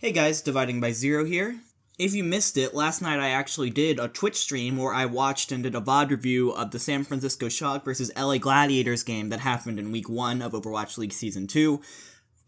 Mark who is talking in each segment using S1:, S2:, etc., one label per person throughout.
S1: Hey guys, Dividing by Zero here. If you missed it, last night I actually did a Twitch stream where I watched and did a VOD review of the San Francisco Shock vs. LA Gladiators game that happened in Week 1 of Overwatch League Season 2.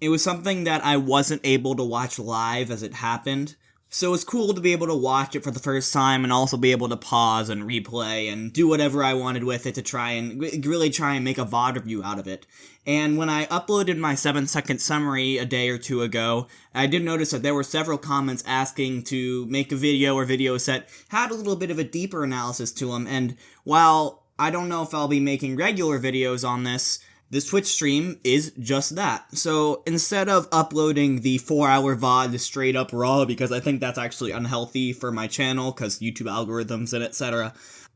S1: It was something that I wasn't able to watch live as it happened, so it was cool to be able to watch it for the first time and also be able to pause and replay and do whatever I wanted with it to try and really try and make a VOD review out of it. And when I uploaded my 7-second summary a day or two ago, I did notice that there were several comments asking to make a video or videos that had a little bit of a deeper analysis to them, and while I don't know if I'll be making regular videos on this Twitch stream is just that. So instead of uploading the 4-hour VOD straight up raw, because I think that's actually unhealthy for my channel, because YouTube algorithms and etc.,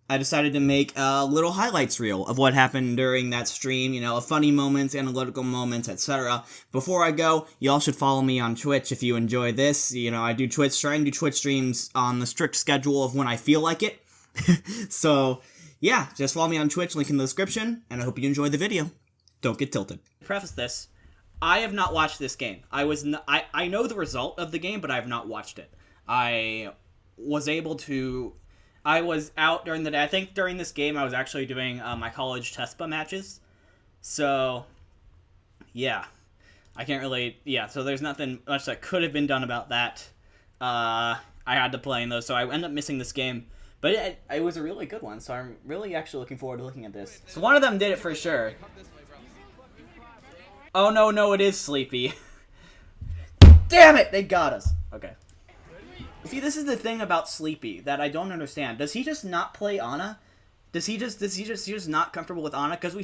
S1: I decided to make a little highlights reel of what happened during that stream, funny moments, analytical moments, etc. Before I go, y'all should follow me on Twitch if you enjoy this. I try and do Twitch streams on the strict schedule of when I feel like it. So, yeah, just follow me on Twitch, link in the description, and I hope you enjoy the video. Don't get tilted. Preface this, I have not watched this game. I know the result of the game, but I have not watched it. I was out during the day. I think during this game I was actually doing my college TESPA matches. So, yeah. I can't really, so there's nothing much that could have been done about that. I had to play in those, so I ended up missing this game. But it was a really good one, so I'm really actually looking forward to looking at this. So one of them did it for sure. Oh, no, it is Sleepy. Damn it, they got us. Okay. See, this is the thing about Sleepy that I don't understand. Does he just not play Ana? Does he just not comfortable with Ana? Because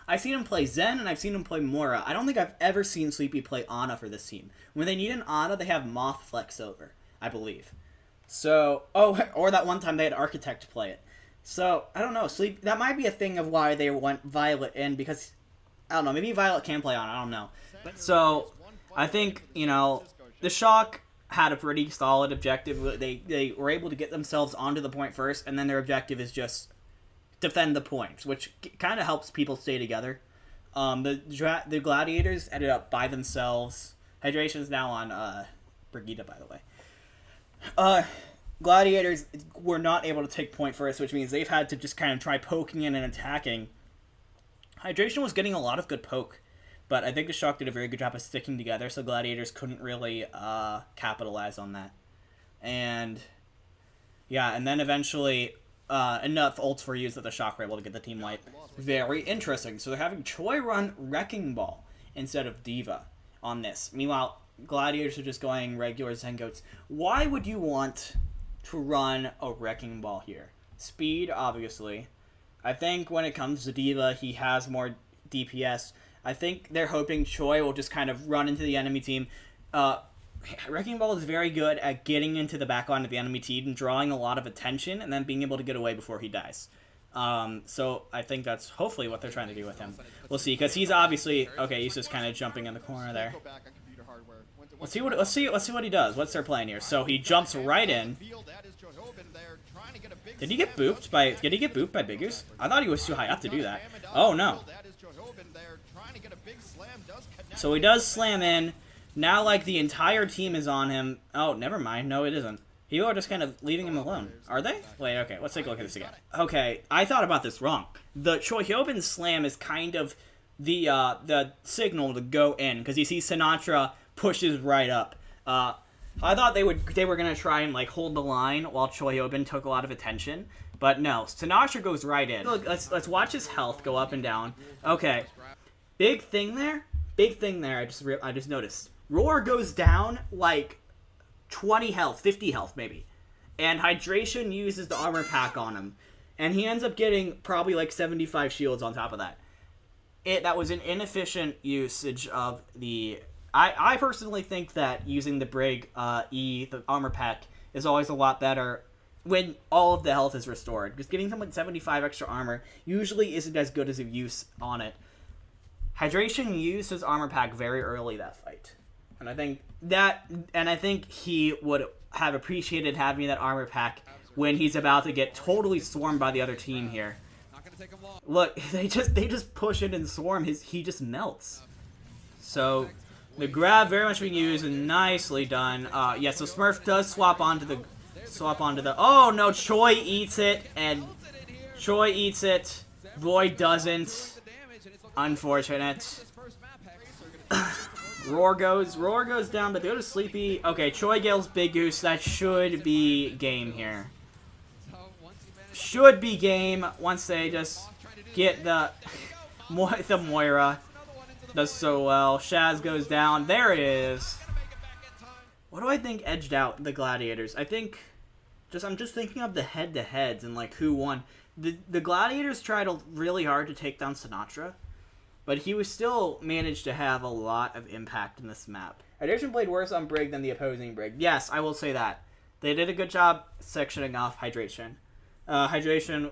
S1: I've seen him play Zen and I've seen him play Mora. I don't think I've ever seen Sleepy play Ana for this team. When they need an Ana, they have Moth flex over, I believe. So, or that one time they had Architect play it. So, I don't know, that might be a thing of why they went Violet in, because I don't know, maybe Violet can play on it, I don't know. So, I think, the Shock had a pretty solid objective. They were able to get themselves onto the point first, and then their objective is just defend the points, which kind of helps people stay together. The Gladiators ended up by themselves. Hydration is now on Brigitte, by the way. Gladiators were not able to take point first, which means they've had to just kind of try poking in and attacking. Hydration was getting a lot of good poke, but I think the Shock did a very good job of sticking together, so Gladiators couldn't really capitalize on that. And then eventually enough ults were used that the Shock were able to get the team wipe. Very interesting. So they're having Choi run Wrecking Ball instead of D.Va on this. Meanwhile, Gladiators are just going regular Zengoats. Why would you want to run a Wrecking Ball here? Speed, obviously. I think when it comes to D.Va, he has more DPS. I think they're hoping Choi will just kind of run into the enemy team. Wrecking Ball is very good at getting into the back line of the enemy team and drawing a lot of attention and then being able to get away before he dies. So I think that's hopefully what they're trying to do with him. We'll see, because he's obviously... Okay, he's just kind of jumping in the corner there. Let's see what he does. What's their plan here? So he jumps right in. Did he get booped by Biggers? I thought he was too high up to do that. Oh no. So he does slam in. Now like the entire team is on him. Oh, never mind. No, it isn't. People are just kind of leaving him alone. Are they? Wait, okay. Let's take a look at this again. Okay, I thought about this wrong. The Choi Hyobin slam is kind of the signal to go in, because you see Sinatra pushes right up. I thought they were gonna try and like hold the line while Choi Hyobin took a lot of attention, but no, Sinatra goes right in. Look, let's watch his health go up and down. Okay, big thing there. I just noticed. Roar goes down like 20 health, 50 health maybe, and Hydration uses the armor pack on him, and he ends up getting probably like 75 shields on top of that. That was an inefficient usage of the... I personally think that using the Brig the armor pack, is always a lot better when all of the health is restored. Because getting someone 75 extra armor usually isn't as good as a use on it. Hydration used his armor pack very early that fight. And I think he would have appreciated having that armor pack when he's about to get totally swarmed by the other team here. Look, they just push in and swarm. He just melts. So The grab very much being used and nicely done. Yeah, so Smurf does swap onto the... Oh no, Choi eats it, and Void doesn't. Unfortunate. Roar goes down, but they go to Sleepy. Okay, Choi Gale's Big Goose. That should be game here. Should be game once they just get the Moira. Does so well. Shaz goes down. There it is. What do I think edged out the Gladiators? I think I'm just thinking of the head-to-heads and like who won. The Gladiators tried really hard to take down Sinatra, but he was still managed to have a lot of impact in this map. Hydration played worse on Brig than the opposing Brig. Yes, I will say that. They did a good job sectioning off Hydration. Hydration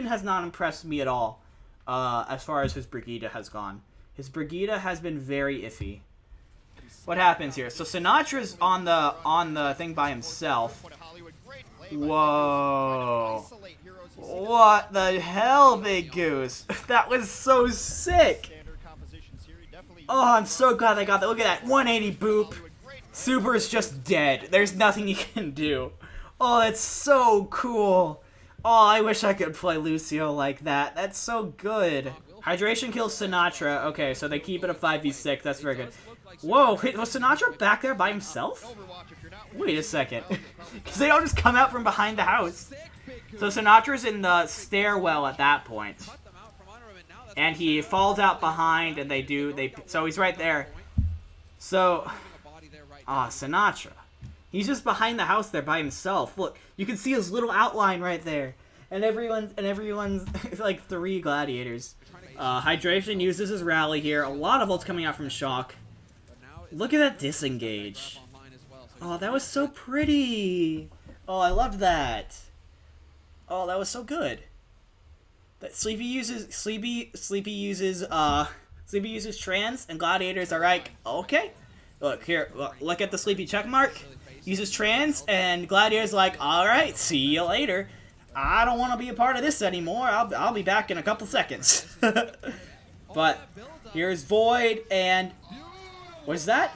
S1: has not impressed me at all as far as his Brigida has gone. His Brigida has been very iffy. What happens here? So Sinatra's on the thing by himself. Whoa. What the hell, Big Goose? That was so sick. Oh, I'm so glad they got that. Look at that. 180 boop. Super is just dead. There's nothing you can do. Oh, that's so cool. Oh, I wish I could play Lucio like that. That's so good. Hydration kills Sinatra. Okay, so they keep it a 5v6. That's very good. Whoa, was Sinatra back there by himself? Wait a second. Because they all just come out from behind the house. So Sinatra's in the stairwell at that point. And he falls out behind, and so he's right there. So, Sinatra. He's just behind the house there by himself. Look, you can see his little outline right there. And everyone's like 3 Gladiators. Hydration uses his rally here. A lot of ults coming out from Shock. Look at that disengage. Oh, that was so pretty. Oh, I loved that. Oh, that was so good. That Sleepy uses trans, and Gladiators are like, okay. Look here, look at the Sleepy checkmark. Uses trans, and Gladiators like, all right, see you later. I don't want to be a part of this anymore. I'll be back in a couple seconds. But here's Void, and was that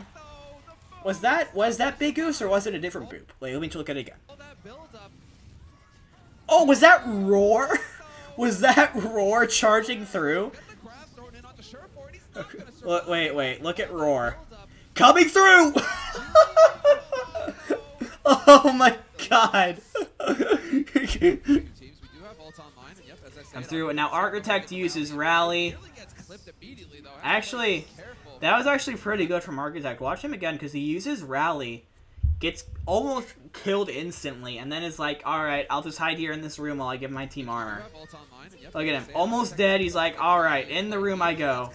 S1: Big Goose, or was it a different boop? Wait, let me look at it again. Oh, was that Roar? Was that Roar charging through? Wait, look at Roar. Coming through! Oh my god. I'm through, and now Architect uses Rally. Actually, that was actually pretty good from Architect. Watch him again, because he uses Rally, gets almost killed instantly, and then is like, alright, I'll just hide here in this room while I give my team armor. Look at him, almost dead. He's like, alright, in the room I go.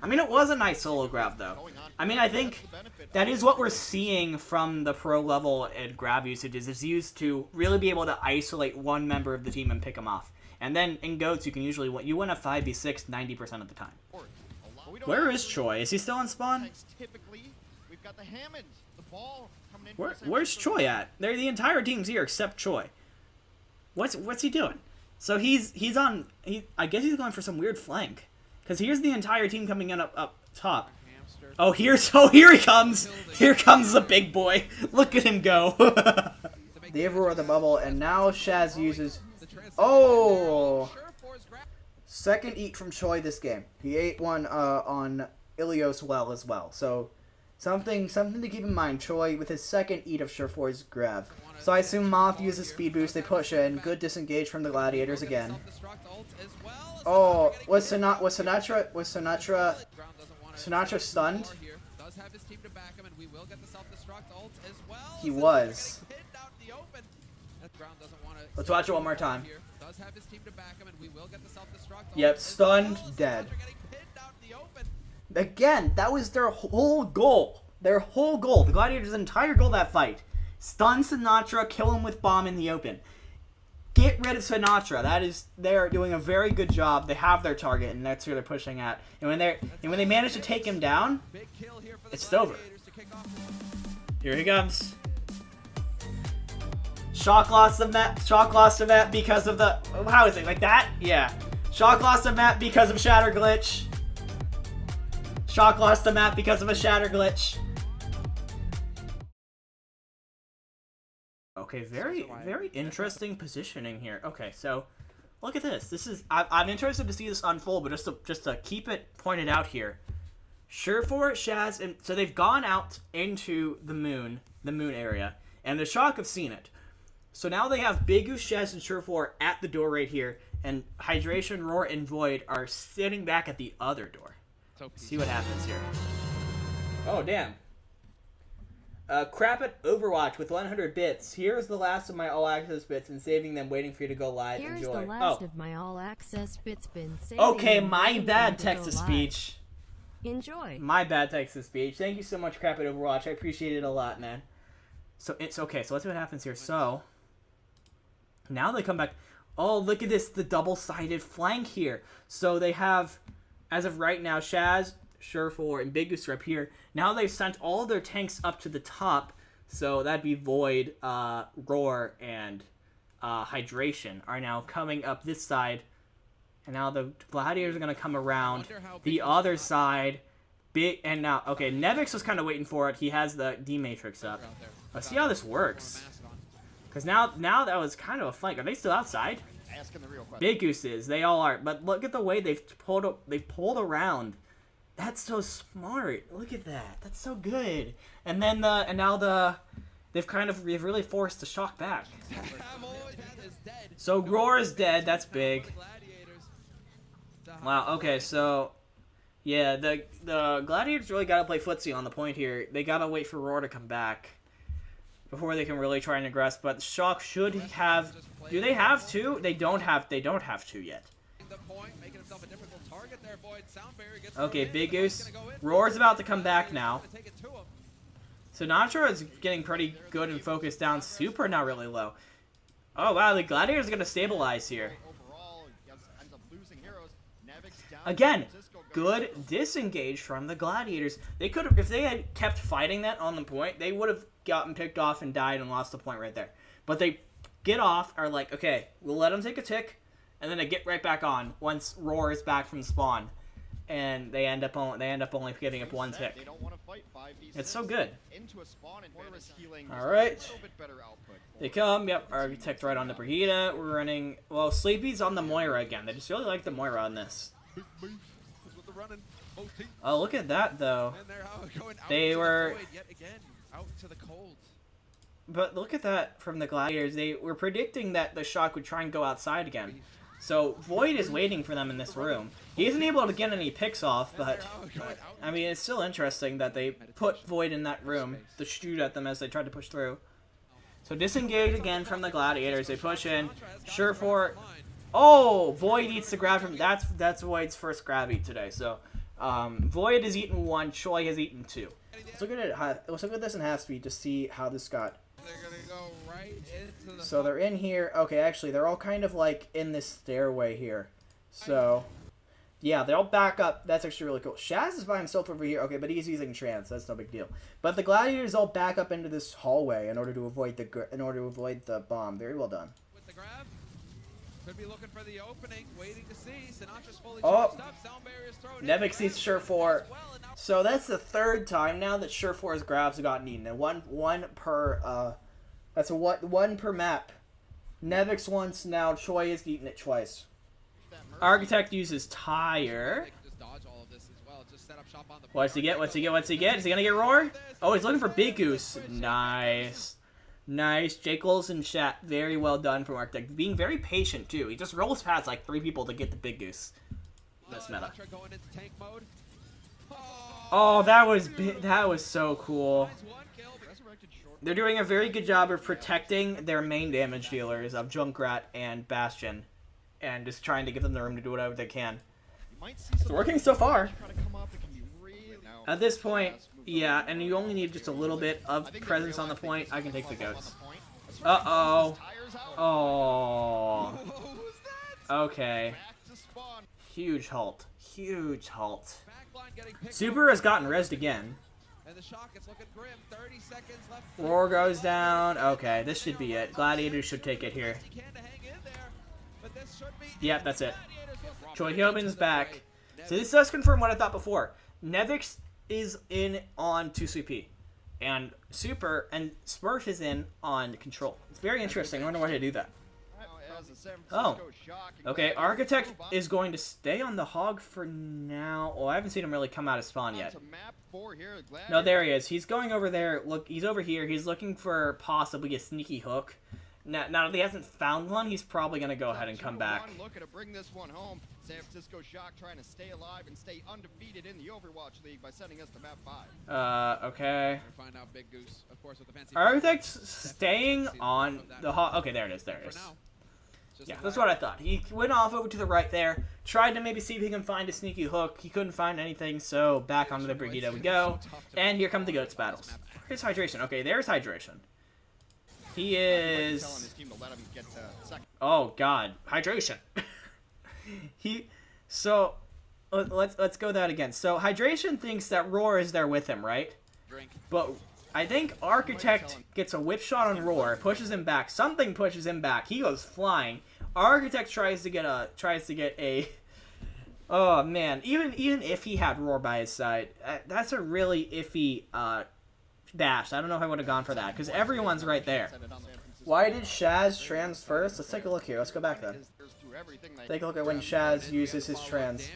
S1: I mean, it was a nice solo grab, though. I mean, I think that is what we're seeing from the pro level and grab usages. It's used to really be able to isolate one member of the team and pick them off. And then in GOATs, you can usually win. You win a 5v6 90% of the time. Where is Choi? Is he still on spawn? Where's Choi at? The entire team's here except Choi. What's he doing? So he's on. I guess he's going for some weird flank. Because here's the entire team coming in up top. Oh, here he comes. Here comes the big boy. Look at him go. They have Roar the bubble, and now Shaz uses. Oh, second eat from Choi this game. He ate one on Ilios well as well. So something to keep in mind. Choi with his second eat of Surefour's grab. So I assume Moth uses speed boost. They push in. Good disengage from the Gladiators again. Oh, was Sinatra stunned? He was. Let's watch it one more time. Yep, stunned, dead. Again, that was their whole goal. Their whole goal. The Gladiators' entire goal of that fight. Stun Sinatra, kill him with bomb in the open. Get rid of Sinatra. They're doing a very good job. They have their target, and that's who they're pushing at. And when they manage to take him down, it's over. Here he comes. Shock lost the map. Shock lost the map because of the. How is it like that? Yeah. Shock lost the map because of Shatter Glitch. Shock lost the map because of a shatter glitch. Okay, very interesting positioning here. Okay, so look at this. This is I'm interested to see this unfold, but just to keep it pointed out here. Surefour, Shaz, and so they've gone out into the moon area, and the Shock have seen it. So now they have Big Goose, Shaz, and Surefour at the door right here, and Hydration, Roar, and Void are sitting back at the other door. See what happens here. Oh, damn. Crap at Overwatch with 100 bits. Here's the last of my all-access bits and saving them, waiting for you to go live.
S2: Here's
S1: Enjoy.
S2: The last of my all-access bits been saving
S1: Okay,
S2: them,
S1: my
S2: waiting
S1: bad
S2: for you to
S1: text to
S2: go live.
S1: speech.
S2: Enjoy.
S1: My bad text to speech. Thank you so much, Crap at Overwatch. I appreciate it a lot, man. So it's okay. So let's see what happens here. So now they come back. Oh, look at this. The double-sided flank here. So they have, as of right now, Shaz, Surefour, and Big Goose are up here. Now they've sent all of their tanks up to the top. So that'd be Void, Roar, and Hydration are now coming up this side. And now the Gladiators are going to come around the other side. And now, okay, Nevix was kind of waiting for it. He has the D-Matrix up. Let's see how this works. Because now that was kind of a flank. Are they still outside? Big Goose is. They all are. But look at the way they've pulled around. That's so smart. Look at that. That's so good. And then they've really forced the Shock back. So Roar is dead. That's big. Wow. Okay. So yeah, the Gladiators really got to play footsie on the point here. They got to wait for Roar to come back before they can really try and aggress. But Shock should have. Do they have to? They don't have to yet. Okay, Big Goose. Roar's about to come back now. So Nacho is getting pretty good and focused down. Super not really low. Oh wow, the Gladiators are gonna stabilize here. Again, good disengage from the Gladiators. They could have, if they had kept fighting that on the point, they would have gotten picked off and died and lost the point right there. But they get off, are like, okay, we'll let them take a tick, and then they get right back on once Roar is back from spawn, and they end up only giving up one tick. It's so good. All right, they come. Yep, Architect right on the Brigida. We're running. Well, Sleepy's on the Moira again. They just really like the Moira on this. Oh, look at that though. They were. But look at that from the Gladiators. They were predicting that the Shock would try and go outside again. So Void is waiting for them in this room. He isn't able to get any picks off, but I mean, it's still interesting that they put Void in that room to shoot at them as they tried to push through. So disengage again from the Gladiators. They push in. Surefour. Oh, Void eats the grab from. That's Void's first grab eat today. So Void has eaten one. Choi has eaten two. Let's look at this in half speed to see how this got. So they're in here. Okay, actually, they're all kind of like in this stairway here. So, yeah, they'll back up. That's actually really cool. Shaz is by himself over here. Okay, but he's using trance. That's no big deal. But the Gladiators all back up into this hallway in order to avoid the bomb. Very well done.
S3: With the grab, could be looking for the opening, waiting to see. Sinatra's fully
S1: charged
S3: up. Sound barrier's thrown in.
S1: Nevix eats Surefour. So that's the third time now that Surefour's grabs have gotten eaten. And one per that's one per map. Nevix once, now Choi has eaten it twice. Architect uses Tire. What's he get? What's he get? What's he get? Is he gonna get Roar? Oh, he's looking for Big Goose. Nice. Nice. Jackals and Chat. Very well done from Architect. Being very patient, too. He just rolls past like 3 people to get the Big Goose. This meta. Oh, that was so cool. They're doing a very good job of protecting their main damage dealers of Junkrat and Bastion, and just trying to give them the room to do whatever they can. It's working so far. At this point, yeah, and you only need just a little bit of presence on the point. I can take the goats. Uh-oh. Oh. Okay. Huge halt. Huge halt. Super has gotten rezzed again. Roar goes down. Okay, this should be it. Gladiators should take it here. Yep, that's it. Choi Hyobin's back. So this does confirm what I thought before. Nevix is in on 2CP. And Super and Smurf is in on Control. It's very interesting. I wonder why they do that. Oh. Okay, Architect is going to stay on the Hog for now. Oh, I haven't seen him really come out of spawn yet. No, there he is. He's going over there. Look, he's over here. He's looking for possibly a sneaky hook. Now, if he hasn't found one, he's probably going to go ahead and come back.
S4: Looking to bring this one home. San Francisco Shock trying to stay alive and stay undefeated in the Overwatch League by sending us to map 5.
S1: Okay.
S3: Find out Big Goose, of course, with the fancy
S1: Architect's staying on the Hog. Okay, there it is. There it is. Yeah, that's what I thought. He went off over to the right there, tried to maybe see if he can find a sneaky hook. He couldn't find anything, so back onto the Brigida we go. And here come the Goats battles. Here's Hydration. Okay, there's Hydration. He is... Oh, God. Hydration. So, let's go that again. So, Hydration thinks that Roar is there with him, right? But I think Architect gets a whip shot on Roar, pushes him back. Something pushes him back. He goes flying. Architect tries to get a... Oh, man. Even if he had Roar by his side, that's a really iffy dash. I don't know if I would have gone for that, because everyone's right there. Why did Shaz trans first? Let's take a look here. Let's go back then. Take a look at when Shaz uses his trans.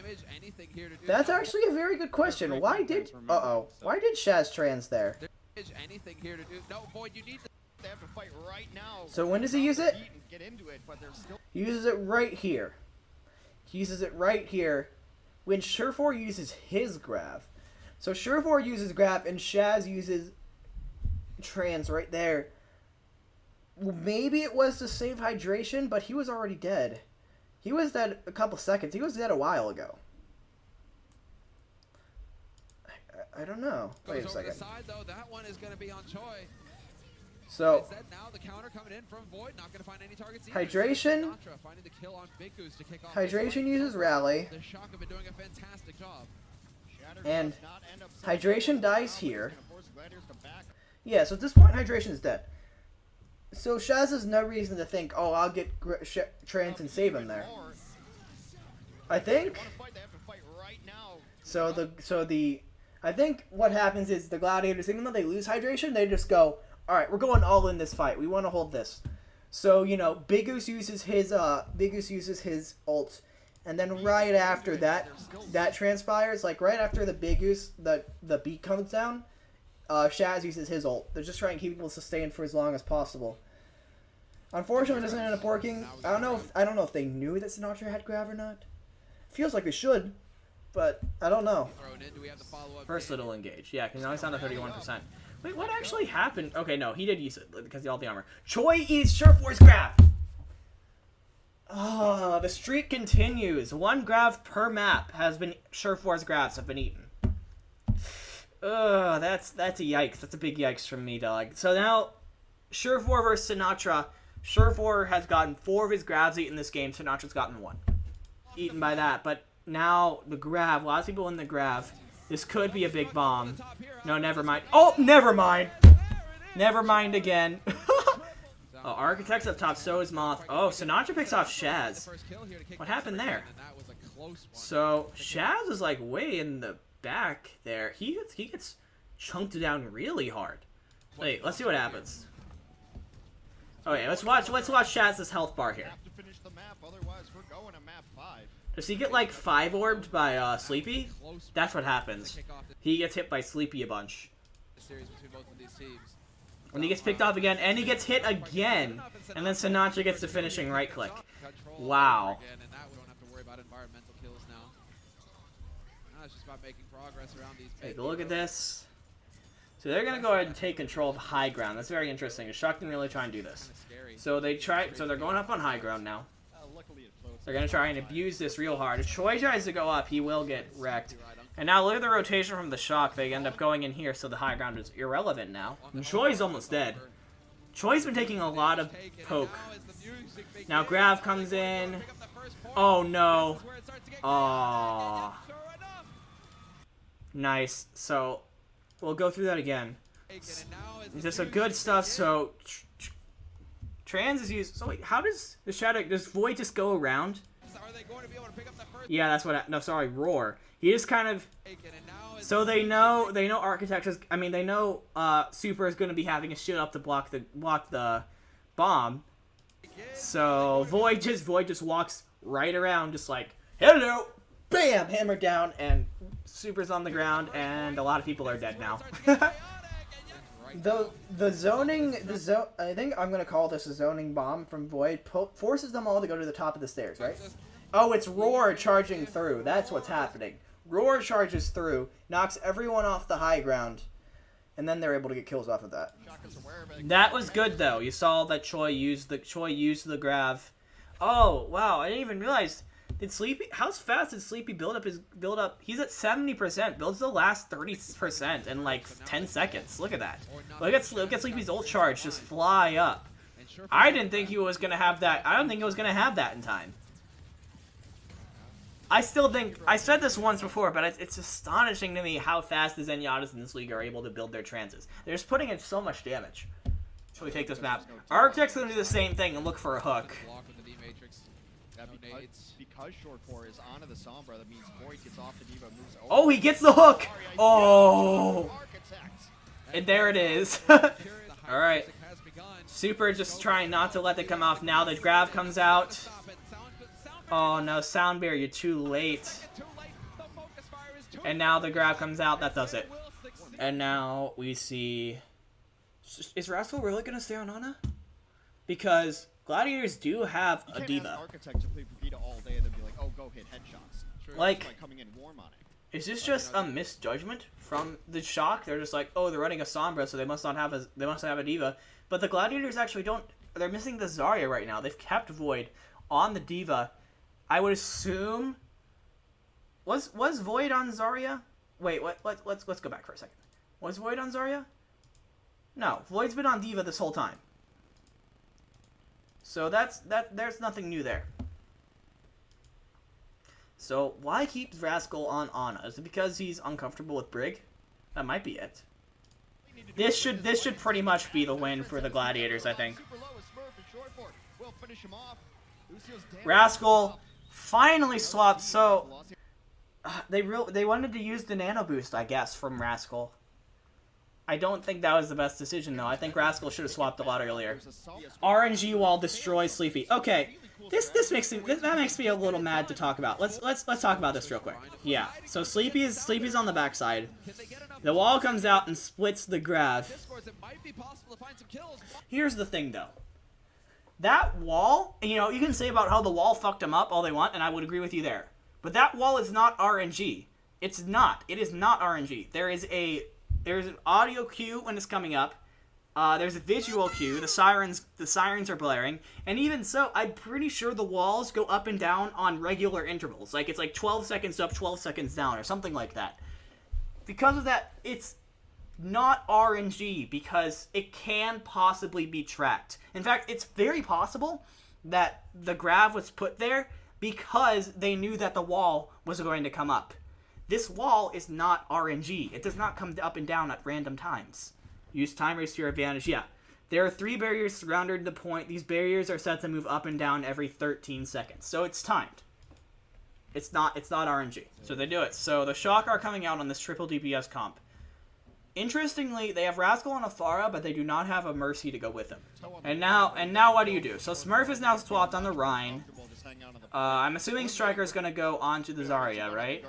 S1: That's actually a very good question. Why did... Why did Shaz trans there? So when does he use it? He uses it right here. He uses it right here when Surefour uses his grab. So Surefour uses grab and Shaz uses trans right there. Well, maybe it was to save Hydration, but he was already dead. He was dead a couple seconds. He was dead a while ago. I don't know. Wait a second. So, Hydration. Hydration uses Rally. And Hydration dies here. Yeah, so at this point, Hydration is dead. So Shaz has no reason to think, oh, I'll get trans and save him there. I think. I think what happens is the Gladiators, even though they lose Hydration, they just go, all right, we're going all in this fight. We want to hold this. So Big Goose uses his ult, and then right after that transpires, like right after the Big Goose, the beat comes down. Shaz uses his ult. They're just trying to keep people sustained for as long as possible. Unfortunately, it doesn't end up working. I don't know if they knew that Sinatra had grab or not. Feels like they should, but I don't know. First little engage. Yeah, because now he's down to 31%. Wait, what actually happened? Okay, no, he did use it because of all the armor. Choi eats Surefour's grab. Oh, the streak continues. 1 grab per map has been Surefour's grabs have been eaten. That's a yikes. That's a big yikes from me, dog. So now, Surefour versus Sinatra. Surefour has gotten 4 of his grabs eaten this game. Sinatra's gotten 1. Eaten by that. But now, the grab. A lot of people in the grab. This could be a big bomb. No, never mind. Oh, never mind. Never mind again. Oh, Architect's up top. So is Moth. Oh, Sinatra picks off Shaz. What happened there? So, Shaz is like way in the back there. He gets chunked down really hard. Wait, let's see what happens. Okay, let's watch Shaz's health bar here. Does he get like 5-orbed by Sleepy? That's what happens. He gets hit by Sleepy a bunch. When he gets picked off again, and he gets hit again, and then Sinatra gets the finishing right click. Wow. Take a look at this. So they're gonna go ahead and take control of high ground. That's very interesting. Shock didn't really try and do this. So they're going up on high ground now. They're gonna try and abuse this real hard. If Choi tries to go up, he will get wrecked. And now look at the rotation from the Shock. They end up going in here, so the high ground is irrelevant now. And Choi's almost dead. Choi's been taking a lot of poke. Now Grav comes in. Oh no. Aww. Nice. So we'll go through that again. Just some good stuff. So trans is used. So wait, how does the shadow? Does Void just go around? Yeah, that's what. No, sorry, Roar. He just kind of. So they know Architect is. I mean, they know Super is going to be having a shield up to block the bomb. So Void just walks right around, just like hello, bam, hammer down, and Super's on the ground, and a lot of people are dead now. The zoning, I think I'm gonna call this a zoning bomb from Void. Forces them all to go to the top of the stairs, right? Oh, it's Roar charging through. That's what's happening. Roar charges through, knocks everyone off the high ground, and then they're able to get kills off of that. That was good though. You saw that Choi used the grav. Oh wow! I didn't even realize. Did Sleepy? How fast did Sleepy build up? He's at 70%. Builds the last 30% in like 10 seconds. Look at that. Look at Sleepy's ult charge just fly up. I didn't think he was gonna have that. I don't think he was gonna have that in time. I still think I said this once before, but it's astonishing to me how fast the Zenyatta's in this league are able to build their trances. They're just putting in so much damage. Shall we take this map? Architect's gonna do the same thing and look for a hook.
S4: Because Short 4 is onto the Sombra, that means Void gets off the Diva, moves over.
S1: Oh, he gets the hook! Oh! And there it is. Alright. Super just trying not to let it come off. Now the grav comes out. Oh no, Soundbear, you're too late. And now the grab comes out. That does it. And now we see... Is Rascal really going to stay on Ana? Because Gladiators do have a Diva.
S4: Architect to play Vita all day and then be like, oh, go hit headshots.
S1: Like
S4: coming in warm on it.
S1: Is this just a misjudgment from the Shock? They're just like, oh, they're running a Sombra, so they must have a Diva. But the Gladiators actually don't. They're missing the Zarya right now. They've kept Void on the Diva. I would assume. Was Void on Zarya? Wait, let's go back for a second. Was Void on Zarya? No, Void's been on Diva this whole time. So there's nothing new there. So why keep Rascal on Ana? Is it because he's uncomfortable with Brig? That might be it. This should pretty much be the win for the Gladiators, I think. Rascal finally swapped. So they wanted to use the nano boost, I guess, from Rascal. I don't think that was the best decision though. I think Rascal should have swapped a lot earlier. RNG wall destroys Sleepy. Okay, that makes me a little mad to talk about. Let's talk about this real quick. Yeah. So Sleepy's on the backside. The wall comes out and splits the grav. Here's the thing though. That wall, you know, you can say about how the wall fucked him up all they want, and I would agree with you there. But that wall is not RNG. It's not. It is not RNG. There's an audio cue when it's coming up. There's a visual cue. The sirens are blaring. And even so, I'm pretty sure the walls go up and down on regular intervals. Like, it's like 12 seconds up, 12 seconds down, or something like that. Because of that, it's not RNG, because it can possibly be tracked. In fact, it's very possible that the grav was put there because they knew that the wall was going to come up. This wall is not RNG. It does not come up and down at random times. Use timers to your advantage. Yeah. There are 3 barriers surrounding the point. These barriers are set to move up and down every 13 seconds. So it's timed. It's not RNG. So they do it. So the Shock are coming out on this triple DPS comp. Interestingly, they have Rascal and Afara, but they do not have a Mercy to go with them. And now what do you do? So Smurf is now swapped on the Rhine. I'm assuming Striker's gonna go onto the Zarya, right?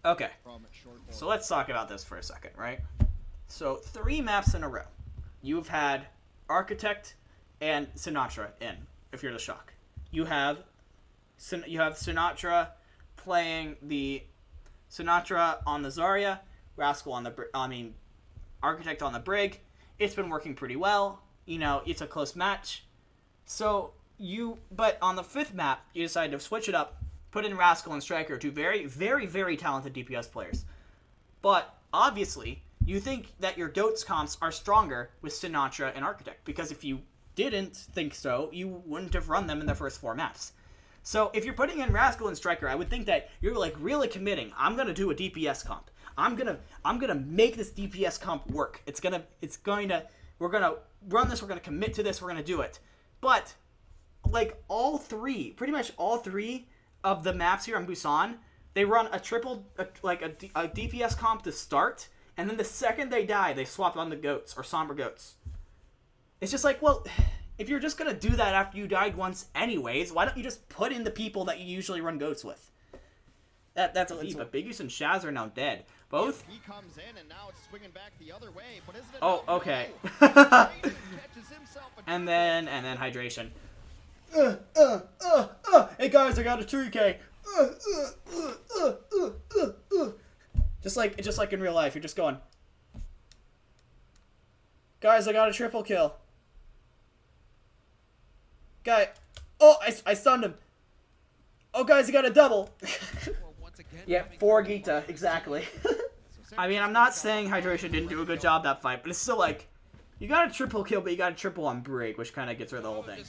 S1: Okay. So let's talk about this for a second, right? So 3 maps in a row. You've had Architect and Sinatra in, if you're the Shock. You have Sinatra playing the Sinatra on the Zarya, Rascal on the Architect on the Brig. It's been working pretty well. You know, it's a close match. So but on the 5th map, you decide to switch it up, put in Rascal and Striker, 2 very, very, very talented DPS players. But obviously, you think that your GOATS comps are stronger with Sinatra and Architect, because if you didn't think so, you wouldn't have run them in the first 4 maps. So if you're putting in Rascal and Striker, I would think that you're like really committing. I'm gonna do a DPS comp. I'm gonna make this DPS comp work. We're gonna run this. We're gonna commit to this. We're gonna do it. But like pretty much all three of the maps here on Busan, they run a triple, a DPS comp to start, and then the second they die, they swap on the goats or somber goats. It's just like, well, if you're just gonna do that after you died once anyways, why don't you just put in the people that you usually run goats with? That's a leap. But Bigus and Shaz are now dead. Both.
S4: He comes in and now it's swinging back the other way, but isn't it?
S1: Oh, okay. and then hydration. Hey guys, I got a 3K. Just like in real life, you're just going. Guys, I got a triple kill. Guy, oh, I stunned him. Oh, guys, he got a double. Yeah, 4 Gita, exactly. I mean, I'm not saying Hydration didn't do a good job that fight, but it's still like, you got a triple kill, but you got a triple on break, which kind of gets rid of the whole thing.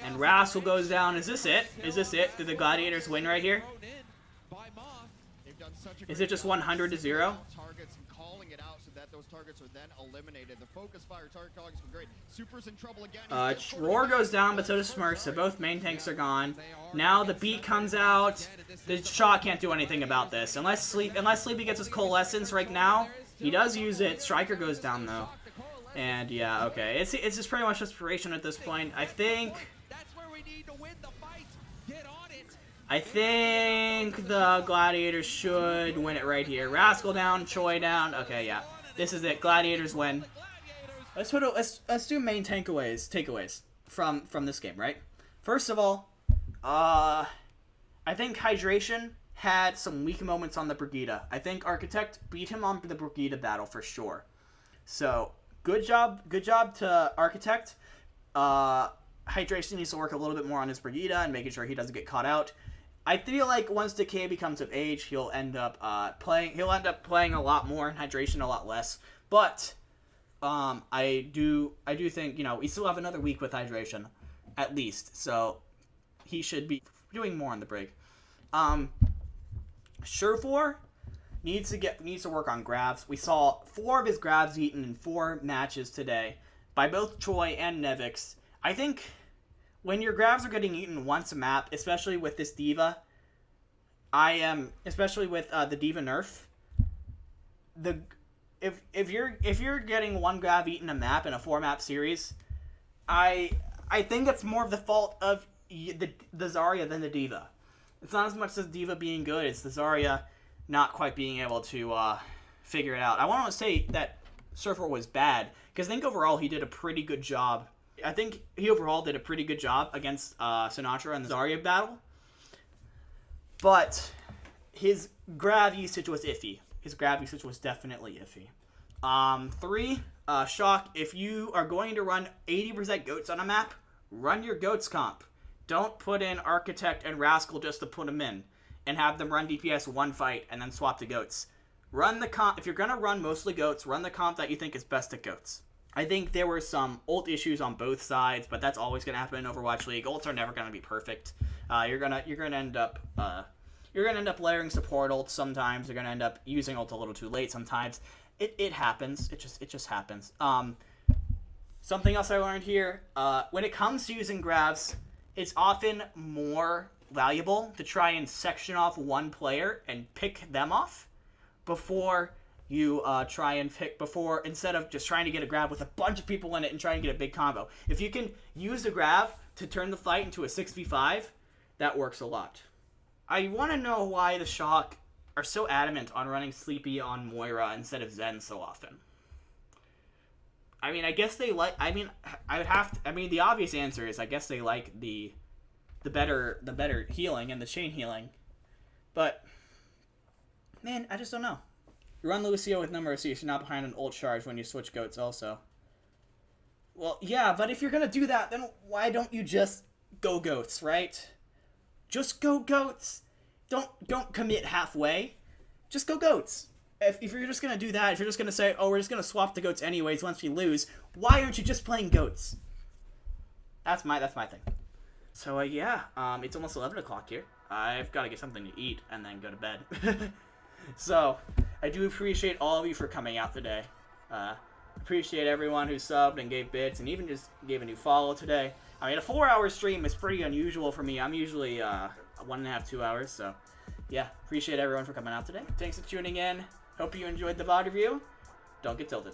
S1: And Rascal goes down. Is this it? Is this it? Did the Gladiators win right here? Is it just 100 to 0?
S4: Those targets are then eliminated. The focus fire target targets were great. Super's in trouble again.
S1: Roar goes down, but so does Smurf, so both main tanks are gone. Now the beat comes out. The Shaw can't do anything about this. Unless Sleepy gets his coalescence right now. He does use it. Striker goes down though. And yeah, okay. It's just pretty much desperation at this point. I think the Gladiators should win it right here. Rascal down, Choi down. Okay, yeah. This is it. Gladiators win. Let's do main takeaways from this game, right? First of all, I think Hydration had some weak moments on the Brigida. I think Architect beat him on the Brigida battle for sure. So good job to Architect. Hydration needs to work a little bit more on his Brigida and making sure he doesn't get caught out. I feel like once Decay becomes of age, he'll end up playing a lot more and Hydration a lot less. But I do think, we still have another week with Hydration, at least. So he should be doing more on the break. Surefour needs to work on grabs. We saw 4 of his grabs eaten in 4 matches today by both Choi and Nevix. I think when your grabs are getting eaten once a map, especially with this D.Va, especially with the D.Va nerf, if you're getting 1 grab eaten a map in a 4-map series, I think it's more of the fault of the Zarya than the D.Va. It's not as much as D.Va being good, it's the Zarya not quite being able to figure it out. I want to say that Surfer was bad, because I think overall he did a pretty good job. I think he overall did a pretty good job against Sinatra in the Zarya battle. But his grab usage was iffy. His grab usage was definitely iffy. 3, Shock, if you are going to run 80% goats on a map, run your goats comp. Don't put in Architect and Rascal just to put them in and have them run DPS 1 fight and then swap to goats. Run the comp. If you're going to run mostly goats, run the comp that you think is best at goats. I think there were some ult issues on both sides, but that's always going to happen in Overwatch League. Ults are never going to be perfect. You're gonna end up layering support ults sometimes. You're gonna end up using ult a little too late sometimes. It happens. It just happens. Something else I learned here. When it comes to using grabs, it's often more valuable to try and section off one player and pick them off before you instead of just trying to get a grab with a bunch of people in it and try and get a big combo. If you can use a grab to turn the fight into a 6v5, that works a lot. I want to know why the Shock are so adamant on running Sleepy on Moira instead of Zen so often. I mean, I guess they like... the obvious answer is I guess they like the better healing and the chain healing. But, man, I just don't know. You run Lucio with no mercy, so you're not behind an ult charge when you switch goats also. Well, yeah, but if you're gonna do that, then why don't you just go goats, right? Just go goats. Don't commit halfway. Just go goats. If you're just gonna do that, if you're just gonna say, oh, we're just gonna swap the goats anyways once we lose, why aren't you just playing goats? That's my thing. So yeah, it's almost 11 o'clock here. I've got to get something to eat and then go to bed. So I do appreciate all of you for coming out today. Appreciate everyone who subbed and gave bits and even just gave a new follow today. I mean, a 4-hour stream is pretty unusual for me. I'm usually 1.5, 2 hours, so yeah, appreciate everyone for coming out today. Thanks for tuning in. Hope you enjoyed the VOD review. Don't get tilted.